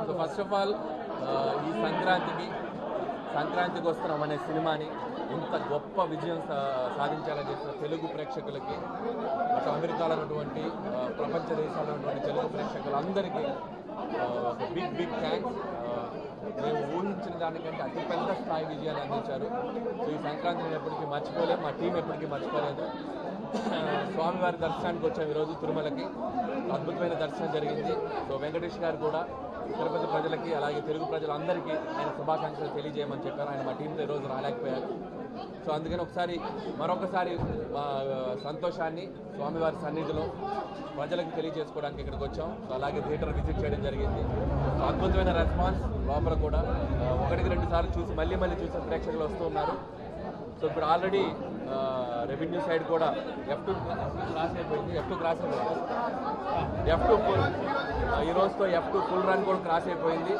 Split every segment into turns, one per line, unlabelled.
So first of all ఈ సంక్రాంతికి వస్తున్నాం అనే సినిమాని ఇంత గొప్ప విజయం సాధించాలని చెప్పిన తెలుగు ప్రేక్షకులకి అటు అమెరికాలో ఉన్నటువంటి ప్రపంచ దేశాల్లో ఉన్నటువంటి తెలుగు ప్రేక్షకులందరికీ ఒక బిగ్ థ్యాంక్స్. మేము ఊహించిన దానికంటే అతిపెద్ద స్థాయి విజయాన్ని అందించారు. సో ఈ సంక్రాంతిని ఎప్పటికీ మర్చిపోలేము, మా టీం ఎప్పటికీ మర్చిపోలేదు. స్వామివారి దర్శనానికి వచ్చాము ఈరోజు తిరుమలకి. అద్భుతమైన దర్శనం జరిగింది. సో వెంకటేష్ గారు కూడా తిరుపతి ప్రజలకి అలాగే తెలుగు ప్రజలందరికీ ఆయన శుభాకాంక్షలు తెలియజేయమని చెప్పారు. ఆయన మా టీంతో ఈరోజు రాలేకపోయారు. సో అందుకని మరొకసారి మా సంతోషాన్ని స్వామివారి సన్నిధిలో ప్రజలకు తెలియజేసుకోవడానికి ఇక్కడికి వచ్చాం. సో అలాగే థియేటర్ విజిట్ చేయడం జరిగింది. సో అద్భుతమైన రెస్పాన్స్. లోపల కూడా 1-2 సార్లు చూసి మళ్ళీ చూసిన ప్రేక్షకులు వస్తూ ఉన్నారు. సో ఇప్పుడు ఆల్రెడీ రెవెన్యూ సైడ్ కూడా F2 క్రాస్ అయిపోయింది. F2 ఫుల్ ఈ రోజుతో F2 ఫుల్ రన్ కూడా క్రాస్ అయిపోయింది.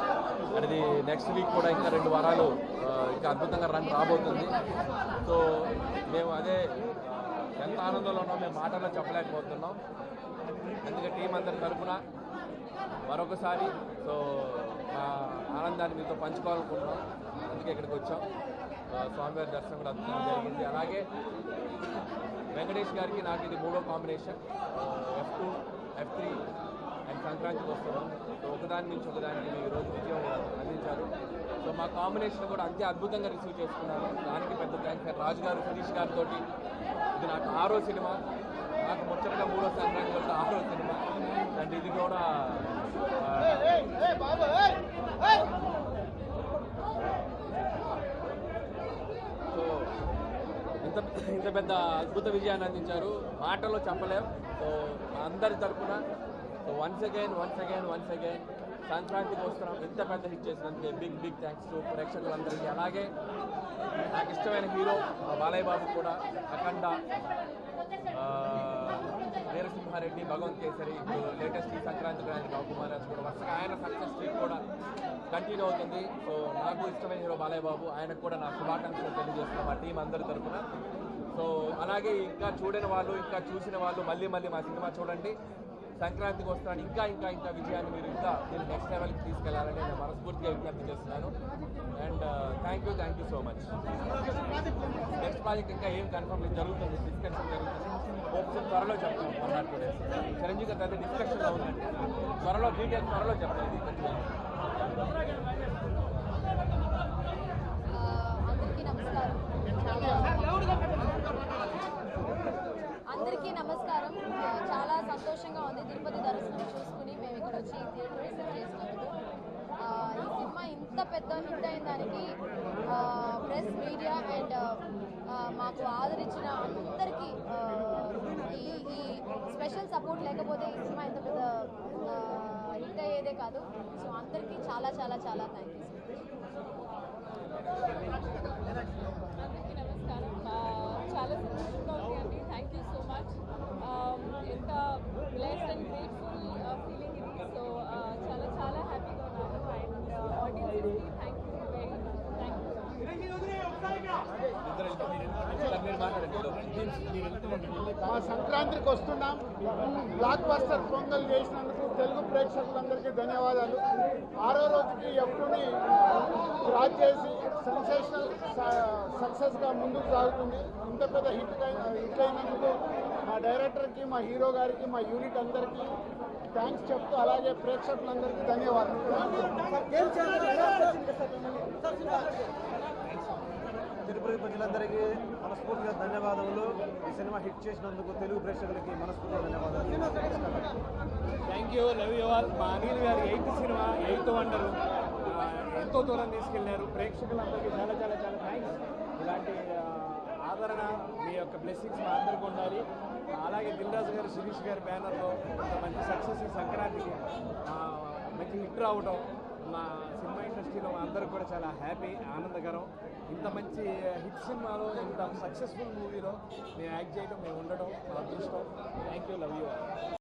అది నెక్స్ట్ వీక్ కూడా ఇంకా 2 వారాలు ఇంకా అద్భుతంగా రన్ రాబోతుంది. సో మేము అదే ఎంత ఆనందంలో ఉన్నాం మేము మాటల్లో చెప్పలేకపోతున్నాం. అందుకే టీం అందరి తరఫున మరొకసారి సో మా ఆనందాన్ని మీతో పంచుకోవాలనుకుంటున్నాం. అందుకే ఇక్కడికి వచ్చాం. స్వామివారి దర్శనం కూడా అద్భుతంగా జరిగింది. అలాగే వెంకటేష్ గారికి నాకు ఇది 3వ కాంబినేషన్. F2, F3 అండ్ సంక్రాంతికి వస్తున్నాం. సో ఒకదాని నుంచి ఒకదానికి ఈరోజు విజయం అందించారు. సో మా కాంబినేషన్ కూడా అంతే అద్భుతంగా రిసీవ్ చేసుకున్నారు. దానికి పెద్ద థ్యాంక్స్. రాజు గారు, శిరీష్ గారితో ఇది నాకు 6వ సినిమా. నాకు ముచ్చటగా 3వ సంక్రాంతి వల్ల 6వ సినిమా. అండ్ ఇది కూడా సో ఇంత పెద్ద అద్భుత విజయాన్ని అందించారు. మాటల్లో చెప్పలేం. సో అందరి తరఫున సో వన్స్ అగైన్ సంక్రాంతికి వస్తున్నాం. ఇంత పెద్ద హిట్ చేసినందుకే బిగ్ థ్యాంక్స్ టు ప్రేక్షకులందరికీ. అలాగే నాకు ఇష్టమైన హీరో బాలయ్య బాబు కూడా అఖండ, వీరసింహారెడ్డి, భగవంత్ కేసరి, ఇప్పుడు లేటెస్ట్ ఈ సంక్రాంతి రావుకుమారాజ్ కూడా వరుసగా ఆయన సక్సెస్ స్ట్రీట్ కూడా కంటిన్యూ అవుతుంది. సో నాకు ఇష్టమైన హీరో బాలయ్య బాబు, ఆయనకు కూడా నా శుభాకాంక్షలు తెలియజేస్తున్నాం మా టీం అందరి తరఫున. సో అలాగే ఇంకా చూడని వాళ్ళు, ఇంకా చూసిన వాళ్ళు మళ్ళీ మా సినిమా చూడండి. సంక్రాంతికి వస్తున్నాను. ఇంకా విజయాన్ని మీరు దీన్ని నెక్స్ట్ లెవెల్కి తీసుకెళ్లాలని నేను మనస్ఫూర్తిగా విజ్ఞప్తి చేస్తున్నాను. And thank you so much. Next project ఇంకా ఏం కన్ఫర్మ్ జరుగుతుంది, డిస్కషన్ జరుగుతుంది. హోప్స్ త్వరలో చెప్తాను. 1 or 2 days చిరంజీవి గారి దగ్గర డిస్కషన్లో ఉందండి. త్వరలో డీటెయిల్స్ త్వరలో చెప్తాను.
అందరికీ నమస్కారం. చాలా సంతోషంగా ఉంది తిరుపతి దర్శనం చూసుకుని మేము ఇక్కడ వచ్చి థియేటర్ విజిట్ చేసినందుకు. ఈ సినిమా ఇంత పెద్ద హిట్ అయిన దానికి ప్రెస్, మీడియా అండ్ మాకు ఆదరించిన అందరికీ ఈ స్పెషల్ సపోర్ట్ లేకపోతే ఈ సినిమా ఇంత పెద్ద హిట్ అయ్యేదే కాదు. సో అందరికీ చాలా థ్యాంక్ యూ.
అందరికీ నమస్కారం. చాలా సంతోషంగా ఉంది అండి. Thank you so much. ఎంత బ్లెస్డ్ అండ్ గ్రేట్ఫుల్ ఫీలింగ్ ఇది. సో చాలా హ్యాపీగా ఉన్నాను. అండ్ ఆడియన్స్కి thank you very much. Thank you.
మా సంక్రాంతికి వస్తున్నాం. బ్లాక్ బస్టర్ పొంగల్ చేసినందుకు తెలుగు ప్రేక్షకులందరికీ ధన్యవాదాలు. 6వ రోజుకి F2ని క్రాస్ చేసి సెన్సేషనల్ సక్సెస్గా ముందుకు సాగుతుంది. ఇంత పెద్ద హిట్ అయినందుకు మా డైరెక్టర్కి, మా హీరో గారికి, మా యూనిట్ అందరికీ థ్యాంక్స్ చెప్తూ అలాగే ప్రేక్షకులందరికీ ధన్యవాదాలు.
తిరుపతి ప్రజలందరికీ మనస్ఫూర్తిగా ధన్యవాదములు. ఈ సినిమా హిట్ చేసినందుకు తెలుగు ప్రేక్షకులకి మనస్ఫూర్తిగా ధన్యవాదాలు.
Thank you, love you all. మా అనిల్ గారి 8th సినిమా, 8th వండరు ఎంతో దూరం తీసుకెళ్లారు. ప్రేక్షకులందరికీ చాలా థ్యాంక్స్. ఇలాంటి ఆదరణ, మీ యొక్క బ్లెస్సింగ్స్ మా అందరికీ ఉండాలి. అలాగే దిల్ రాజు గారు, శిరీష్ గారి బ్యానర్లో ఒక మంచి సక్సెస్ ఈ సంక్రాంతికి మంచి హిట్ రావడం మా సినిమా ఇండస్ట్రీలో మా అందరికి కూడా చాలా హ్యాపీ, ఆనందకరం. ఇంత మంచి హిట్ సినిమాలో, ఇంత సక్సెస్ఫుల్ మూవీలో మేము యాక్ట్ చేయడం, మేము ఉండడం మా అదృష్టం. Thank you, love you all.